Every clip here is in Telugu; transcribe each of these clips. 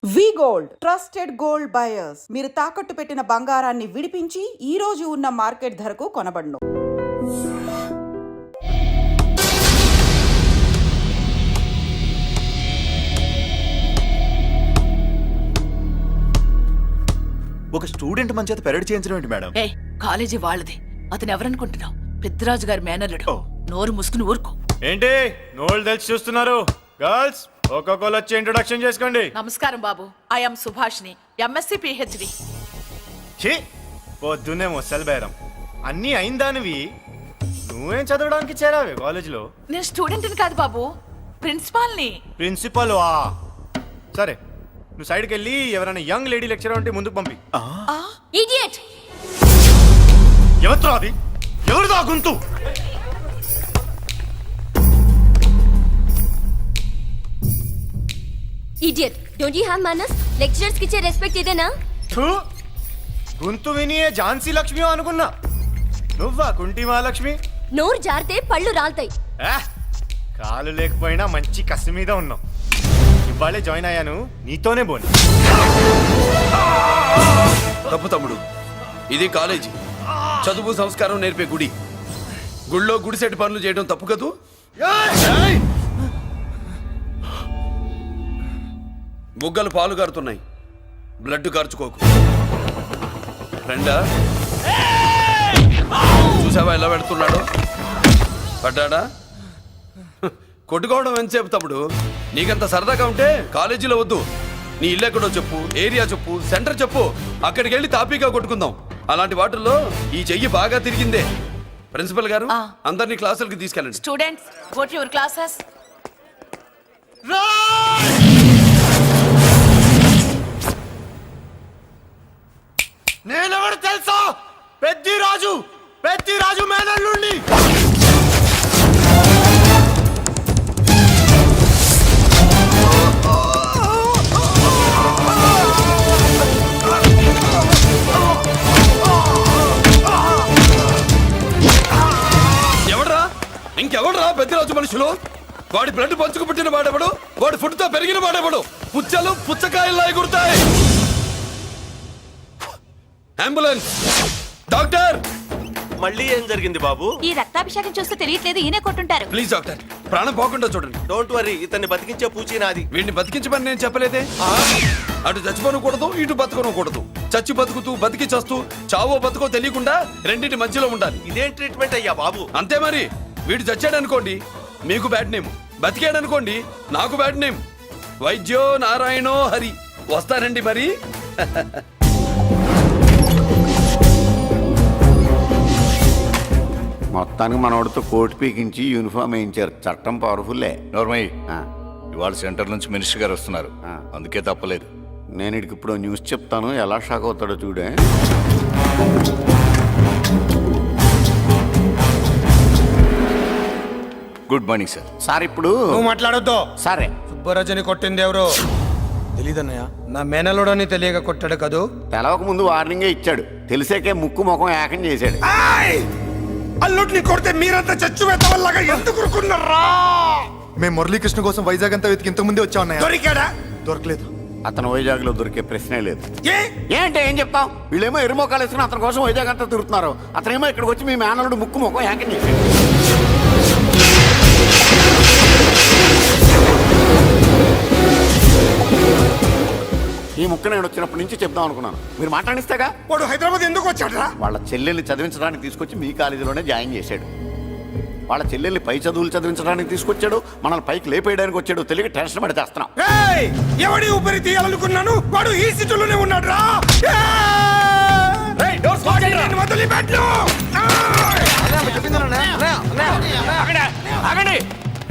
వి గోల్డ్ ట్రస్టెడ్ గోల్డ్ బయర్స్ మీరు తాకట్టు పెట్టిన బంగారాన్ని విడిపించి ఈ రోజు ఉన్న మార్కెట్ ధరకు కొనబడును. ఒక స్టూడెంట్ మన చేత పెరడ్ చేయించడం ఏంటి మేడం? కాలేజీ వాళ్ళది. అతను ఎవరనుకుంటున్నావు? పెద్దరాజు గారి మేనల్లుడు. నోరు ముసుకుని ఊరుకో. ఏంటి నోళ్ళు తెలిసి చూస్తున్నారు? గర్ల్స్ ఒక్కొక్కరు వచ్చి ఇంట్రొడక్షన్ చేసుకోండి. నమస్కారం బాబు, ఐఎమ్ సుభాష్ని, ఎంఎస్సి పిహెచ్డి. ఛీ, పొద్దున్నే ముసలి బేరం అన్నీ అయిందానివి. నువ్వేం చదవడానికి చేరావే కాలేజీలో? నేను స్టూడెంట్ని కాదు బాబు, ప్రిన్సిపాల్ని. ప్రిన్సిపల్ వా? సరే, నువ్వు సైడ్కి వెళ్ళి ఎవరైనా యంగ్ లేడీ లెక్చరర్ ఉంటే ముందుకు పంపి. ఇడియట్! ఎవరితో అది? ఎవరిదో గుంతు? Idiot! Don't you have manners? Lecturers కి ఇచ్చే రెస్పెక్ట్ ఇదేనా? గుంతు విని ఝాన్సీ లక్ష్మి అనుకున్నా. నువ్వా కుంటి మహాలక్ష్మి? నోరు జారితే పళ్ళు రాల్తాయి. కాలు లేకపోయినా మంచి కసి మీద ఉన్నావు. ఇవాళే జాయిన్ అయ్యాను, నీతోనే బోని. తప్పు తమ్ముడు, ఇది కాలేజీ, చదువు సంస్కారం నేర్పే గుడి. గుళ్ళో గుడిసెట్టి పనులు చేయడం తప్పు కదూ? బుగ్గలు పాలు కారుతున్నాయి, బ్లడ్ కార్చుకోకు. ఫ్రెండా, చూసావా ఎలా పెడుతున్నాడు? పడ్డాడా? కొట్టుకోవడం ఎంతసేపు తమ్ముడు? నీకంత సరదాగా ఉంటే కాలేజీలో వద్దు. నీ ఇల్లు ఎక్కడో చెప్పు, ఏరియా చెప్పు, సెంటర్ చెప్పు, అక్కడికి వెళ్ళి తాపీగా కొట్టుకుందాం. అలాంటి వాటిల్లో ఈ చెయ్యి బాగా తిరిగిందే. ప్రిన్సిపల్ గారు, అందరినీ క్లాసులకి తీసుకెళ్ళండి. Students, go to your classes. నేనెవరు తెలుసా? పెద్దిరాజు, పెద్దిరాజు మేనల్లుండి. ఎవడ్రా? ఇంకెవడ్రా పెద్దిరాజు మనుషులు? వాడి బ్లడ్ పంచుకు పుట్టిన వాడెవడు? వాడి ఫుడ్ తో పెరిగిన వాడెవడు? పుచ్చలు పుచ్చకాయల్లా ఎగురుతాయి. అంబులెన్స్! డాక్టర్! మళ్ళీ ఏం జరిగింది బాబు? ఈ రక్తాభిషేకం చూస్తే తెలియట్లేదు, ఈయనే కొట్టుంటారు. ప్లీజ్ డాక్టర్, ప్రాణం పోకుండా చూడండి. డోంట్ వరీ, ఇతన్ని బతికించే పూచి నాది. వీడిని బతికించమని నేను చెప్పలేదే. అటు చచ్చిపోనకూడదు, ఇటు బతకనకూడదు. చచ్చి బతుకుతూ, బతికి చస్తూ, చావో బతుకో తెలియకుండా రెండింటి మధ్యలో ఉండాలి. ఇదేం ట్రీట్మెంట్ అయ్యా బాబు? అంతే మరి. వీడు చచ్చాడనుకోండి, మీకు బ్యాడ్ నేమ్. బతికాడనుకోండి, నాకు బ్యాడ్ నేమ్. వైద్యో నారాయణో హరి. వస్తారండి మరి. మొత్తానికి మనోడితో కోట్ పీకించి యూనిఫామ్ వేయించారు. చట్టం పవర్ఫుల్లే. నోర్మయ్య, ఇవాళ సెంటర్ నుంచి మినిస్టర్ గారు వస్తున్నారు, అందుకే తప్పలేదు. నేను ఇడికి ఇప్పుడు న్యూస్ చెప్తాను, ఎలా షాక్ అవుతాడో చూడే. Good morning sir. సార్ ఇప్పుడు నువ్వు మాట్లాడొద్దు. సరే, సుబ్బరాజుని కొట్టింది ఎవరు? తెలీదన్నయ్య, నా మేనలోడని తెలియక కొట్టాడు కదూ. తెలవక ముందు వార్నింగే ఇచ్చాడు, తెలిసాకే ముక్కు ముఖం ఏకం చేశాడు. అల్లుడిని కొడితే మీరంతా చచ్చు వెతవల్లాగా ఎందుకు ఊరుకున్నారా? మేము మురళీకృష్ణ కోసం వైజాగ్ అంతా వెతికి ఇంతకు ముందే వచ్చా ఉన్నాయా? దొరికాడా? దొరకలేదు. అతను వైజాగ్ లో దొరికే ప్రశ్నే లేదు. ఏ? ఏంటి ఏం చెప్తాం? వీళ్ళేమో ఎరుమోకాలు వేసుకుని అతని కోసం వైజాగ్ అంతా తిరుగుతున్నారు. అతనేమో ఇక్కడికి వచ్చి మీ మేనలుడు ముక్కు ముఖం ఏకం చేశాడు. ఈ ముక్క నేను వచ్చినప్పటి నుంచి చెప్దాం అనుకున్నాను, మీరు మాట్లాడిస్తేగా. వాడు హైదరాబాద్ ఎందుకు వచ్చాడరా? వాళ్ళ చెల్లెల్ని చదివించడానికి తీసుకొచ్చి మీ కాలేజీలోనే జాయిన్ చేశాడు. వాళ్ళ చెల్లెల్ని పై చదువులు చదివించడానికి తీసుకొచ్చాడు, మనల్ని పైకి లేపేయడానికి వచ్చాడు. తెలియక టెన్షన్ పడి చేస్తున్నాం. ఎవడి ఊపిరి తీయాలనుకున్నాను, వాడు ఈ సిటీలోనే ఉన్నాడు రా.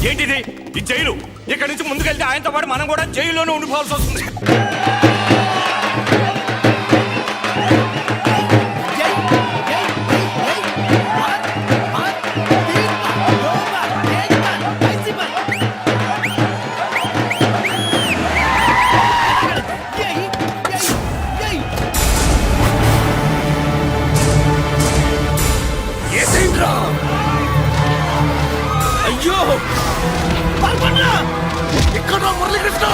ఏంటిది? ఈ జైలు. ఇక్కడి నుంచి ముందుకెళ్తే ఆయనతో పాటు మనం కూడా జైల్లోనే ఉండిపోవాల్సి వస్తుంది. అయ్యో! ఇక్కడ మురళీకృష్ణ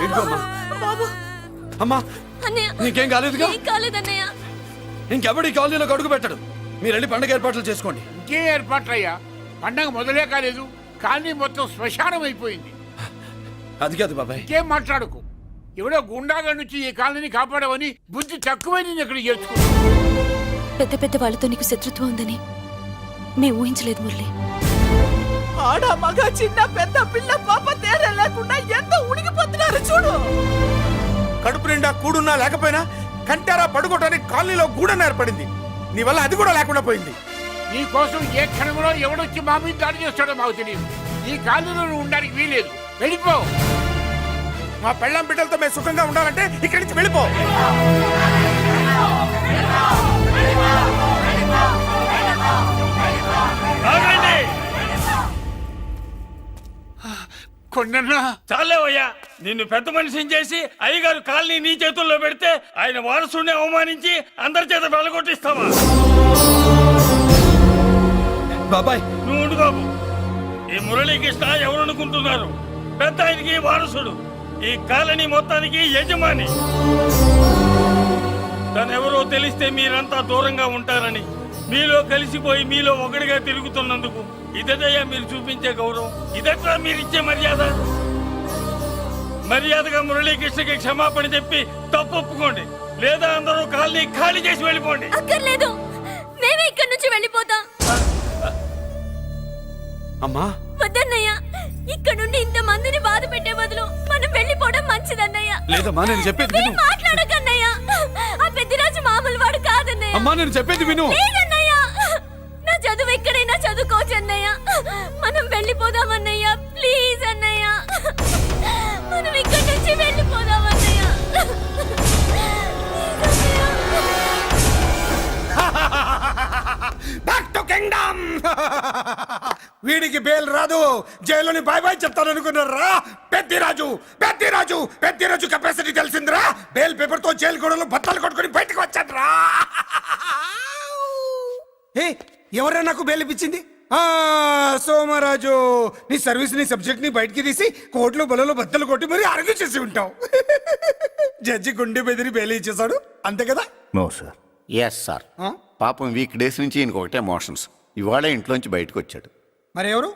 ఇదిగోమ్మా. బాబు అమ్మా అన్నయ్య నీకేం కాలేదుగా? ఏం కాలేదన్నయ్య. ఇంకెవడి కాలనీలో అడుగు పెట్టడు. మీరు వెళ్ళి పండగ ఏర్పాట్లు చేసుకోండి. ఇంకే ఏర్పాట్లయ్యా? పండగ మొదలే కాలేదు, కానీ మొత్తం శ్మశానం అయిపోయింది. అది కాదు బాబాయ్. ఇంకేం మాట్లాడుకు. ఎవడో గుండాగా నుంచి ఈ కాలనీ కాపాడవని బుద్ధి తక్కువైంది ఇక్కడ చేర్చుకున్నా. పెద్ద పెద్ద వాళ్ళతో నీకు శత్రుత్వం ఉందని మేము ఊహించలేదు మురళి. ఆడ మగ చిన్న పెద్ద పిల్ల పాప తేడా లేకుండా ఎంత ఉడికిపోతున్నారు చూడు. కడుపు నిండా కూడున్నా లేకపోయినా కంటారా పడుకోవటానికి కాలనీలో గూడన్న ఏర్పడింది. నీ వల్ల అది కూడా లేకుండా పోయింది. నీ కోసం ఏ క్షణంలో ఎవడొచ్చి మా మీద దాడి చేస్తాడో మాకు తెలియదు. ఈ కాలనీలో నువ్వు ఉండడానికి వీలేదు. వెళ్ళిపో. మా పెళ్ళాం బిడ్డలతో మేము సుఖంగా ఉండాలంటే ఇక్కడి నుంచి వెళ్ళిపో. ఆగండి. కొండన్నా చాలేవయ్యా, నిన్ను పెద్ద మనిషిని చేసి అయ్యగారు కాలనీ నీ చేతుల్లో పెడితే ఆయన వారసుని అవమానించి అందరి చేత వెళ్ళగొట్టిస్తావా? బాబాయ్ నువ్వు ఉండు బాబు. ఈ మురళీకృష్ణ ఎవరు అనుకుంటున్నారు? పెద్ద ఆయనకి వారసుడు, ఈ కాలనీ మొత్తానికి యజమాని. తనెవరో తెలిస్తే మీరంతా దూరంగా ఉంటారని మీలో కలిసిపోయి మీలో ఒకటిగా తిరుగుతున్నందుకు ఇదటయ్యా మీరు చూపించే గౌరవం, ఇదట్లా మీరిచ్చే మర్యాద. మర్యాదగా మురళీకృష్ణకి క్షమాపణ చెప్పి తప్పు ఒప్పుకోండి, లేదా అందరూ కాలనీ ఖాళీ చేసి వెళ్ళిపోండి. అక్కర్లేదు, మేమే ఇక్కడి నుంచి వెళ్ళిపోతాం. అమ్మా వద్దన్నయ్య, ఇక్కడ నుండి ఇంత మందిని బాధ పెట్టే బదులు మనం వెళ్ళిపోవడం మంచిదన్నయ్య. లేదమ్మా, నేను చెప్పేది విను. మాట్లాడకన్నయ్య, ఆ పెద్దిరాజు మామూలు వాడు కాదన్నయ్య. అమ్మా నేను చెప్పేది విను. లేదన్నయ్య, నా చదువు ఎక్కడైనా చదువుకోవచ్చు అన్నయ్య. మనం వెళ్ళిపోదామన్నయ్య, ప్లీజ్ అన్నయ్య. మనం ఇక్కడి నుంచి వెళ్ళిపోదామన్నయ్య. Back to kingdom. వీడికి బెయిల్ రాదు, జైల్లోని బాయ్ బాయ్ చెప్తాను అనుకున్నారా? పెద్దిరాజు పెద్దిరాజు పెద్దిరాజు కెపాసిటీ తెలిసిందిరా. బెయిల్ పేపర్ తో జైలు గోడలు బత్తలు కొట్టుకుని బయటకు వచ్చాడ్రా. ఎవరైనా నాకు బెయిల్ ఇప్పించింది? సోమరాజు, నీ సర్వీస్ నీ సబ్జెక్ట్ ని బయటికి తీసి కోర్టులో బలలో బద్దలు కొట్టి మరి అరెస్ట్ చేసి ఉంటావు. జడ్జి గుండె బెదిరి బెయిల్ ఇచ్చేసాడు, అంతే కదా? No sir. Yes sir. పాపం వీక్ డేస్ నుంచి ఈయనకు ఒకటే ఎమోషన్స్. ఇవాళ ఇంట్లోంచి బయటకు వచ్చాడు. మరి ఎవరు?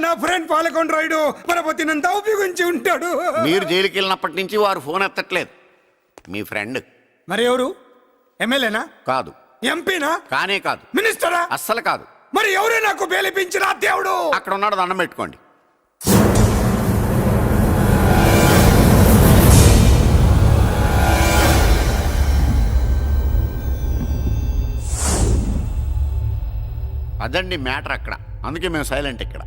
నా ఫ్రెండ్ పాలకొండ రాయుడు పరపతినంతా ఉపయోగించి ఉంటాడు. మీరు జైలుకి వెళ్ళినప్పటి నుంచి వారు ఫోన్ ఎత్తట్లేదు. మీ ఫ్రెండ్. మరి ఎవరు? ఎమ్మెల్యేనా? కాదు. ఎంపీనా? కానే కాదు. మినిస్టరా? అస్సలు కాదు. మరి ఎవరే నాకు బేలిపించిన దేవుడు? అక్కడ ఉన్నాడు, దండం పెట్టుకోండి. అదండి మ్యాటర్ అక్కడ. అందుకే మేము సైలెంట్ ఇక్కడ.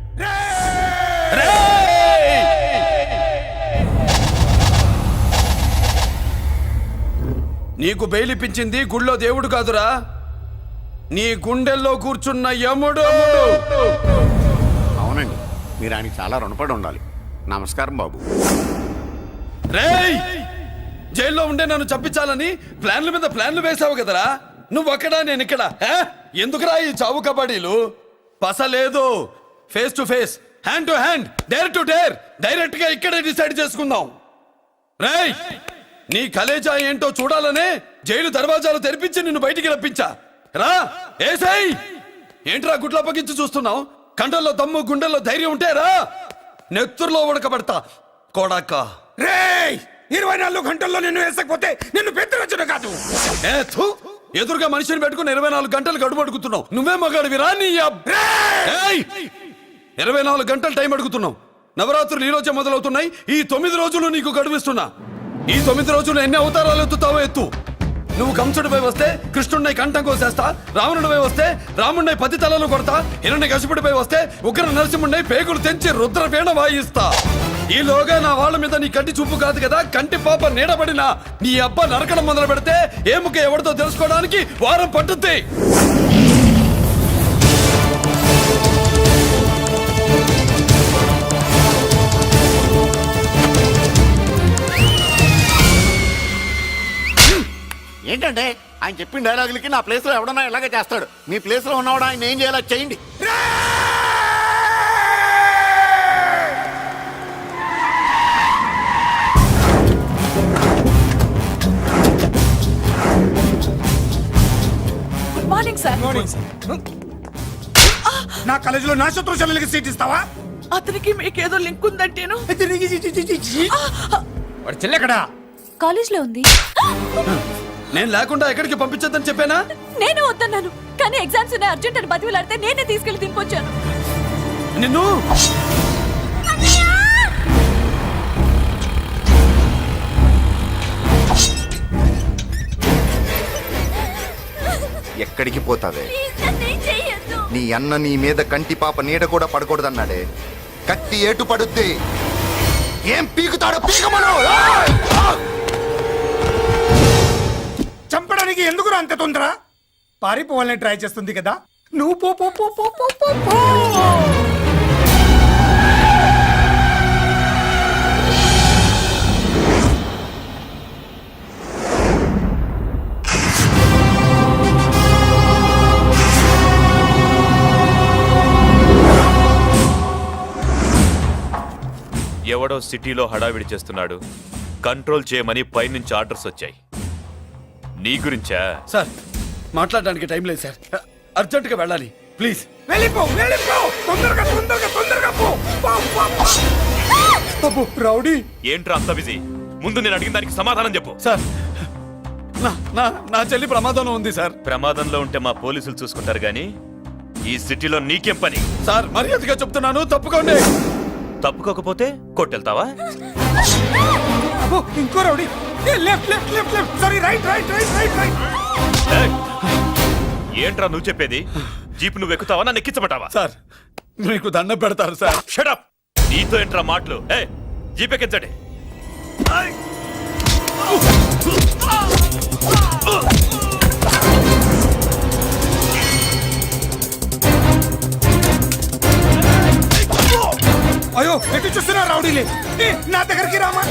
నీకు బెయిలిపించింది గుళ్ళో దేవుడు కాదురా, నీ గుండెల్లో కూర్చున్న యముడు. అవునండి, మీరు ఆయనకి చాలా రుణపడి ఉండాలి. నమస్కారం బాబు. రేయ్, జైల్లో ఉండే నన్ను చంపించాలని ప్లాన్ల మీద ప్లాన్లు వేసావు కదరా. నువ్వు అక్కడా నేను ఇక్కడ. ఎందుకురా ఈ చావు కబడ్డీలు? పస లేదు, face to face, hand to hand, dare to dare, direct గా ఇక్కడే డిసైడ్ చేసుకుందాం. రేయ్, నీ కలేజా ఏంటో చూడాలనే జైలు దర్వాజాలు తెరిపించి నిన్ను బయటికి రప్పించా. రా ఏసై. ఏంట్రా గుడ్ల పగించి చూస్తున్నావు? కండల్లో దమ్ము గుండెల్లో ధైర్యం ఉంటే రా, నెత్తుర్లో ఉడకబడతా కొడాక. రేయ్, 24 గంటల్లో నిన్ను వేసకపోతే నిన్ను పెద్దరొచ్చును కాదు. ఎదురుగా మనిషిని పెట్టుకుని 24 గంటలు గడుపు అడుగుతున్నావు. నువ్వే మగాడివిరా నీ 24 గంటలు టైం అడుగుతున్నావు. నవరాత్రులు ఈ రోజే మొదలవుతున్నాయి. ఈ 9 రోజులు నీకు గడువిస్తున్నా. ఈ 9 రోజులు ఎన్ని అవతారాలు ఎత్తుతావో ఎత్తు. నువ్వు కంసుడిపై వస్తే కృష్ణుడిని కంఠం కోసేస్తా, రావణుడిపై వస్తే రాముడిని 10 తలలు కొడతా, హిరణ్యకశిపుడిపై వస్తే ఉగ్ర నరసింహుడిని పేగులు తెంచి రుద్రపీణ వాయిస్తా. ఈలోగా నా వాళ్ళ మీద నీ కంటి చూపు కాదు కదా, కంటి పాప నీడబడిన నీ అబ్బ నరకడం మొదలు పెడితే ఏముక ఎవరితో తెలుసుకోవడానికి వారం పట్టుద్ది. ఏంటంటే ఆయన చెప్పిన డైలాగులకి నా ప్లేస్లో ఎవడన్నా ఇలాగే చేస్తాడు. మీ ప్లేస్లో ఉన్నవాడు ఆయన ఏం చేయాలో చేయండి. మార్నింగ్ నా కాలేజీలో నా శత్రు చెల్లెలకి సీట్ ఇస్తావా? అతనికి మీకేదో లింక్ ఉందంటేను. వాడి చెల్లెక్కడా? కాలేజ్ లో ఉంది. నేను లేకుండా ఎక్కడికి పంపించొద్దని చెప్పానా? నేను వద్దన్నాను, కానీ ఎగ్జామ్స్ ఉన్నాయి అర్జెంట్ అని బతిలాడితే నేనే తీసుకెళ్లి దింపొచ్చాను. నిన్ను ఎక్కడికి పోతావే? ప్లీజ్ నన్నేం చెయ్యొద్దు. నీ అన్న నీ మీద కంటి పాప నీడ కూడా పడకూడదన్నాడే. కత్తి ఏటు పడుద్ది. ఏం పీకుతాడో పీకమను. చంపడానికి ఎందుకు అంత తొందర? పారిపోవాలని ట్రై చేస్తుంది కదా, నువ్వు పో పో పో పో పో పో పో. ఎవడో సిటీలో హడావిడి చేస్తున్నాడు, కంట్రోల్ చేయమని పైనుంచి ఆర్డర్స్ వచ్చాయి. నీ గురించా? సార్ మాట్లాడడానికి టైం లేదు సార్, అర్జెంటుగా వెళ్ళాలి ప్లీజ్. వెళ్ళిపో వెళ్ళిపో, తొందరగా తొందరగా తొందరగా పో. పో, పో, పో. అబ్బో, రౌడీ. ఏంట్రా అంత బిజీ? ముందు నేను అడిగిన దానికి సమాధానం చెప్పు. సార్ నా చెల్లి ప్రమాదంలో ఉంది సార్. ప్రమాదంలో ఉంటే మా పోలీసులు చూసుకుంటారు గాని ఈ సిటీలో నీకేం పని? సార్ మర్యాదగా చెప్తున్నాను, తప్పుకోండి. తప్పుకోకపోతే కొట్టెళ్తావా? అబ్బో, ఇంకో rowdy. Left left left left, sorry right right right right right. ఏయ్! ఏంట్రా నువ్వు చెప్పేది? జీప్ నువ్వు ఎక్కుతావా, నన్ను ఎక్కించబట్టావా? సార్ మీకు దండం పెడతారు సార్. షటప్! నీతో ఏంట్రా మాటలు? ఏ జీప్ ఎక్కించండి. అయ్యో, ఎటు చూస్తున్నా రౌడీలే. నా దగ్గరికి రామా.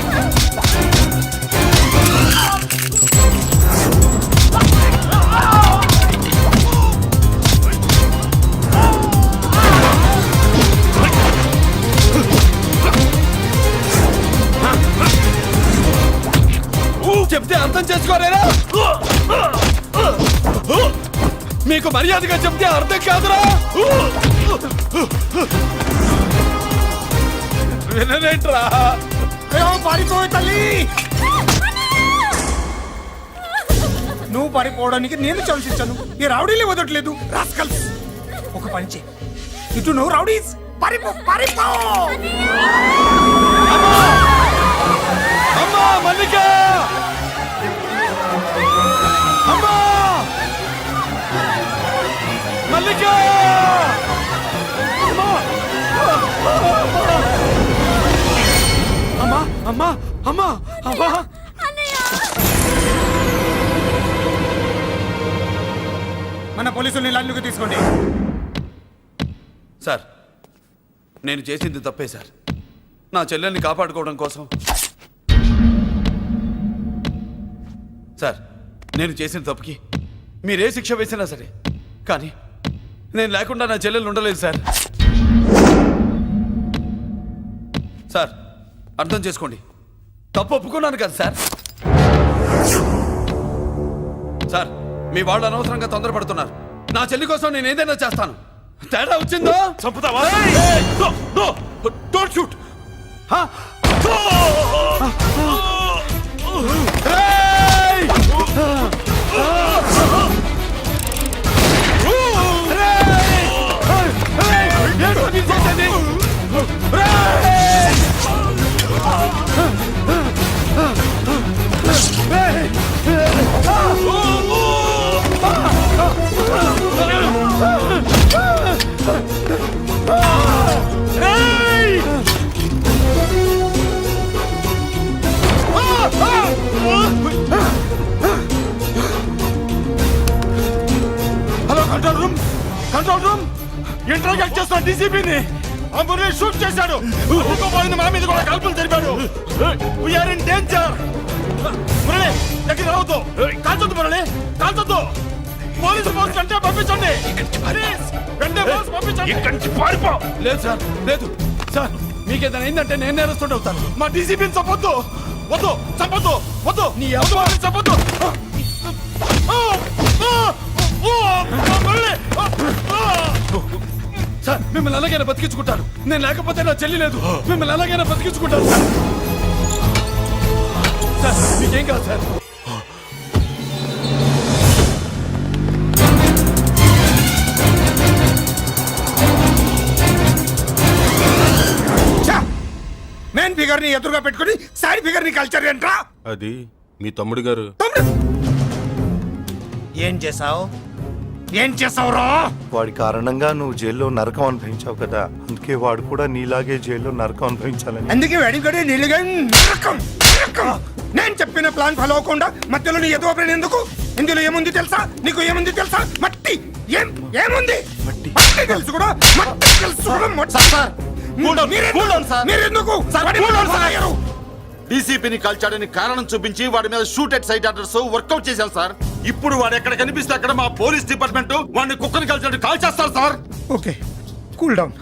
చెప్తే అర్థం చేసుకోలేరా? మీకు మర్యాదగా చెప్తే అర్థం కాదురా? వినరేంట్రా? అయ్యో, పారిపోయే తల్లి. నువ్వు పారిపోవడానికి నేను ఛాన్స్ ఇచ్చాను, ఈ రౌడీలే వదట్లేదు. రాస్కల్స్, ఒక పని చేయి, ఇటు నువ్వు రౌడీస్ పారిపో పారిపో. అమ్మా మల్లిక! అమ్మా మల్లిక! అమ్మా అమ్మా అమ్మా అమ్మా! మన పోలీసుల్ని లైన్లోకి తీసుకోండి. సార్ నేను చేసింది తప్పే సార్. నా చెల్లెల్ని కాపాడుకోవడం కోసం. సార్ నేను చేసిన తప్పుకి మీరే శిక్ష వేసినా సరే, కానీ నేను లేకుండా నా చెల్లెలు ఉండలేదు సార్. సార్ అర్థం చేసుకోండి, తప్పు ఒప్పుకున్నాను కదా సార్. సార్ మీ వాళ్ళు అనవసరంగా తొందరపడుతున్నారు. నా చెల్లి కోసం నేను ఏదైనా చేస్తాను. తేడా వచ్చిందో చంపుతావా? Don't shoot. Hello control room, control room. Interrogate చేస్తున్న డీసీపీని అంబులెన్స్ షూట్ చేశాడు. ఇంకోపోయింది, మా మీద కూడా కాల్పులు జరిపాడు. We are in danger. Murali దగ్గర రావద్దు, కాల్చొద్దు మురళి, కాల్చొద్దు. పోలీసు ఫోర్స్ అంటే పంపించండి. ప్లీజ్, వెంటనే ఫోర్స్ పంపించండి. ఇక్కడి నుంచి పారిపో. లేదు సార్, లేదు సార్. మీకేదైనా అయిందంటే నేను నేరస్తుండే అవుతాను. మా డీసీపీని చంపొద్దు, వద్దు, చంపొద్దు, వద్దు, నీ అమ్మాయిని చంపొద్దు. సార్ మిమ్మల్ని అలాగైనా బతికించుకుంటాను. నేను లేకపోతే నా చెల్లి లేదు. మిమ్మల్ని అలాగైనా బతికించుకుంటాను సార్. సార్ మీకేం కాదు సార్. మెయిన్ ఫిగర్ ని ఎదురుగా పెట్టుకుని సైడ్ ఫిగర్ ని కల్చర్ ఏంట్రా? అది మీ తమ్ముడు గారు. ఏం చేసావు? ఏం చేసావురా? వాడి కారణంగా నువ్వు జైల్లో నరకం అనుభవించావు కదా, అందుకే వాడు కూడా నీలాగే జైల్లో నరకం అనుభవించాలని. అందుకే వెడిగడి నీళ్ళుగా నరకం నరకం. నేను చెప్పిన ప్లాన్ ఫాలో అవ్వకుండా మధ్యలో నీ ఎదుగు ప్లాన్ ఎందుకు? ఇందులో ఏముంది తెలుసా? నీకు ఏముంది తెలుసా? మట్టి. ఏముంది? మట్టి తెలుసు కూడా, మట్టి తెలుసు కూడా. మీరెందుకు డీసీపీని కాల్చాడని కారణం చూపించి వాడి మీద shoot at sight orders workout చేశాం సార్. ఇప్పుడు వాడు ఎక్కడ కనిపిస్తే అక్కడ మా పోలీస్ డిపార్ట్మెంట్ వాడిని కుక్కని కాల్చాడు కాల్ చేస్తారు సార్. Okay, cool down.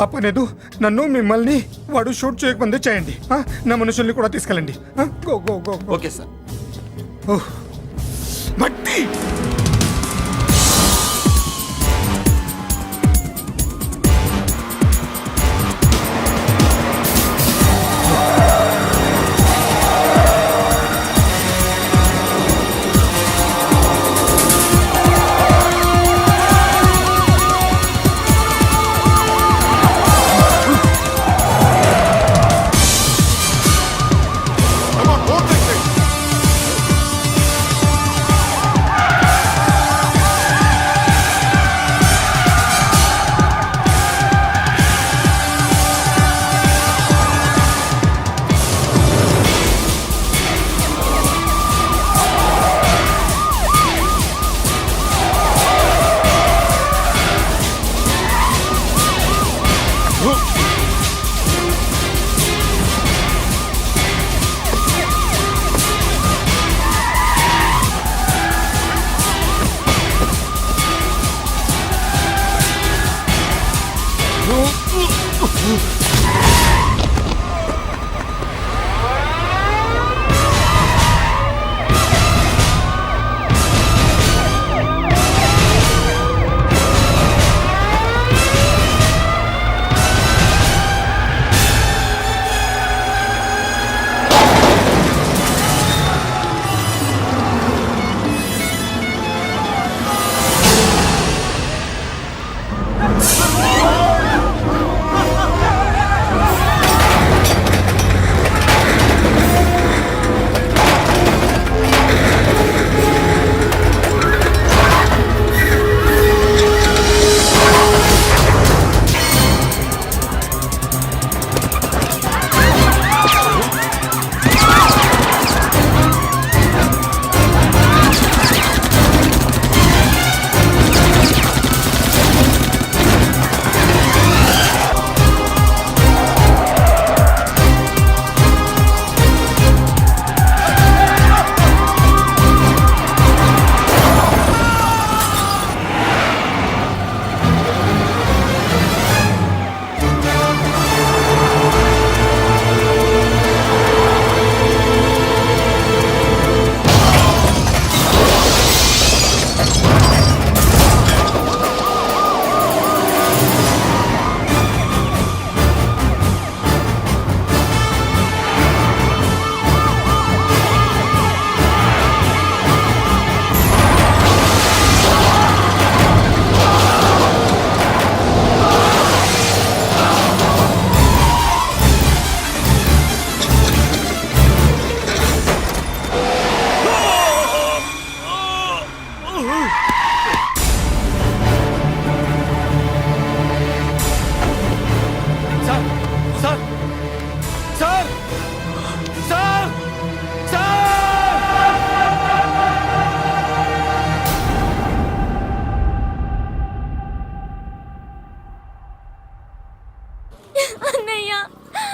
ఆ పనేదు నన్ను మిమ్మల్ని వాడు షూట్ చేయకముందే చేయండి. నా మనుషుల్ని కూడా తీసుకెళ్ళండి. Go go go. Okay sir. మట్టి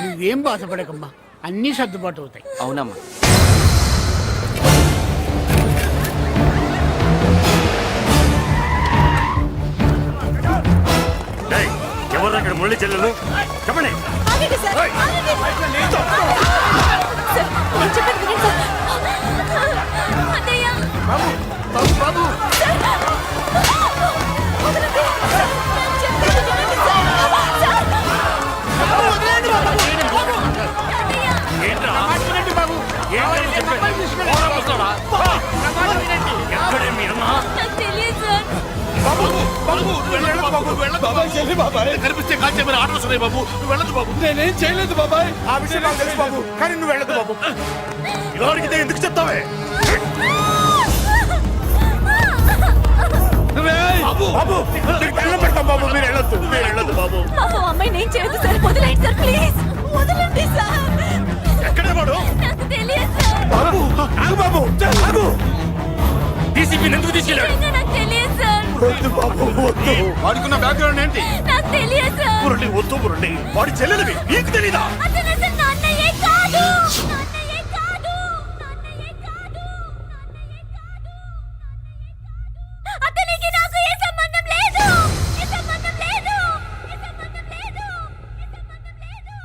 నువ్వేం బాధపడకమ్మా, అన్నీ సర్దుబాటు అవుతాయి. అవునమ్మా. ఎవరు అక్కడ మురళి చెల్లెలు చెప్పండి. బాబు కనిపిస్తే కాల్చే మరి ఆర్డర్స్ ఉన్నాయి బాబు నువ్వు వెళ్ళదు బాబు. నేనేం చేయలేదు బాబాయ్. ఆ విషయం నాకు తెలుసు బాబు, కానీ నువ్వు వెళ్ళదు బాబు. ఎవరికితే ఎందుకు చెప్తావే? బాబు నీకు దండం పెడతాం బాబు, మీరు వెళ్ళొద్దు, మీరు వెళ్ళొద్దు బాబు. పాపం అమ్మాయి నేను చేయదు సార్, వదిలేండి సార్ ప్లీజ్, వదలండి సార్. ఎక్కడే వాడు? నాకు తెలియదు సార్, బాబు ఆగు బాబు, ఆగు. డీసీపీని ఎందుకు తీసుకెళ్ళాడు? నిజంగా నాకు తెలియదు సార్, వద్దు బాబు వద్దు. వాడికున్న బ్యాక్గ్రౌండ్ ఏంటి? నాకు తెలియదు సార్. మురళి వద్దు మురళి. వాడి చెల్లెలివి నీకు తెలీదా? అతను అసలు నా అన్నయ్యే కాదు, నా అన్నయ్యే కాదు, నా అన్నయ్యే కాదు, నా అన్నయ్యే కాదు. అతనికి నాకు ఏ సంబంధం లేదు, ఏ సంబంధం లేదు, ఏ సంబంధం లేదు, ఏ సంబంధం లేదు.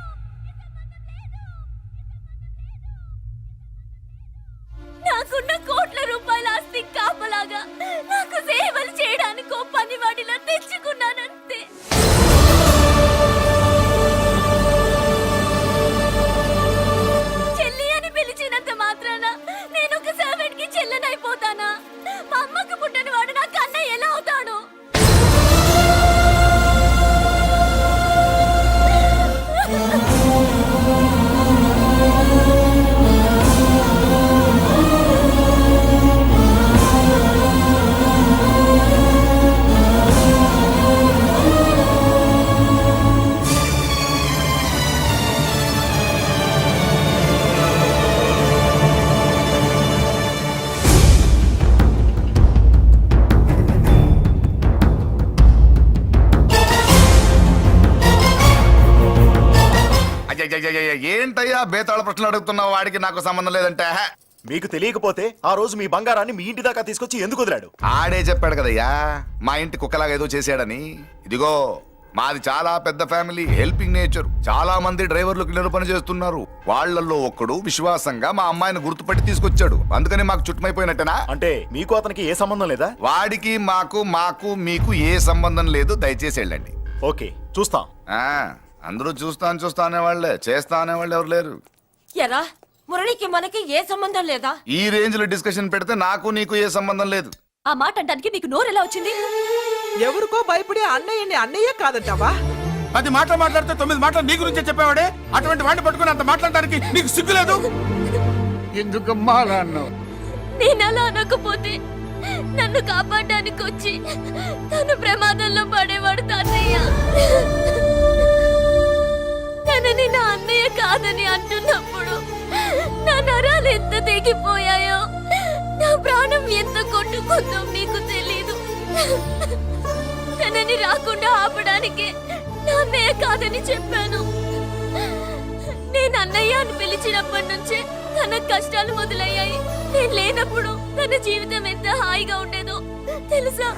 నాకున్న కోట్ల రూపాయల ఆస్తి కాపలాగా నాకు సేవలు చేయడానికి పనివాడిలా తెచ్చుకున్నానంతే. చెల్లి అని పిలిచినంత మాత్రాన నేను ఒక సర్వెంట్ కి చెల్లెనైపోతానా? మా అమ్మకు పుట్టిన వాడు నాకు అన్నయ్య ఎలా అవుతాడు? ఏంటయ్యా బేతాళ ప్రశ్నలు అడుగుతున్నావు? వాడికి నాకు సంబంధం లేదంటే మీకు తెలియకపోతే ఆ రోజు మీ బంగారాన్ని మీ ఇంటి దాకా తీసుకొచ్చి ఎందుకు వదిలాడు? ఆడే చెప్పాడు కదయ్యా మా ఇంటి కుక్కలాగా ఏదో చేశాడని. ఇదిగో మాది చాలా పెద్ద ఫ్యామిలీ, హెల్పింగ్ నేచర్. చాలా మంది డ్రైవర్లు క్లీనర్ పని చేస్తున్నారు. వాళ్ళల్లో ఒక్కడు విశ్వాసంగా మా అమ్మాయిని గుర్తుపట్టి తీసుకొచ్చాడు. అందుకని మాకు చుట్టుమైపోయినట్టేనా? అంటే మీకు అతనికి ఏ సంబంధం లేదా? వాడికి మాకు మీకు ఏ సంబంధం లేదు. దయచేసి వెళ్ళండి. ఓకే చూస్తాం. అందరూ చూస్తా అనేవాళ్లే, చేస్తా అనేవాళ్ళు ఎవరు లేరు. ఎరా మురళికి మనకి ఏ సంబంధం లేదా? ఈ రేంజ్ లో డిస్కషన్ పెడితే నాకు నీకు ఏ సంబంధం లేదు. ఆ మాట అంటానికి నీకు నోరు ఎలా వచ్చింది? ఎవరికో భయపడి అన్నయ్యని అన్నయ్య కాదంటావా? 10 మాటలు మాట్లాడితే 9 మాటలు నీ గురించే చెప్పేవాడే. అటువంటి వాడిని పట్టుకుని అంత మాట్లాడడానికి నీకు సిగ్గులేదు? ఎందుకమ్మా అలా అన్నావు? నేను అలా అనకపోతే నన్ను కాపాడడానికి వచ్చి తను ప్రమాదంలో పడేవాడు తాతయ్య. తనని నా అన్నయ్య కాదని అంటున్నప్పుడు నా నరాలు ఎంత తెగిపోయాయో, నా ప్రాణం ఎంత కొట్టుకుందో మీకు తెలీదు. తనని రాకుండా ఆపడానికి నా అన్నయ్య కాదని చెప్పాను. నేను అన్నయ్య అని పిలిచినప్పటి నుంచే తన కష్టాలు మొదలయ్యాయి. నేను లేనప్పుడు తన జీవితం ఎంత హాయిగా ఉండేదో తెలుసా?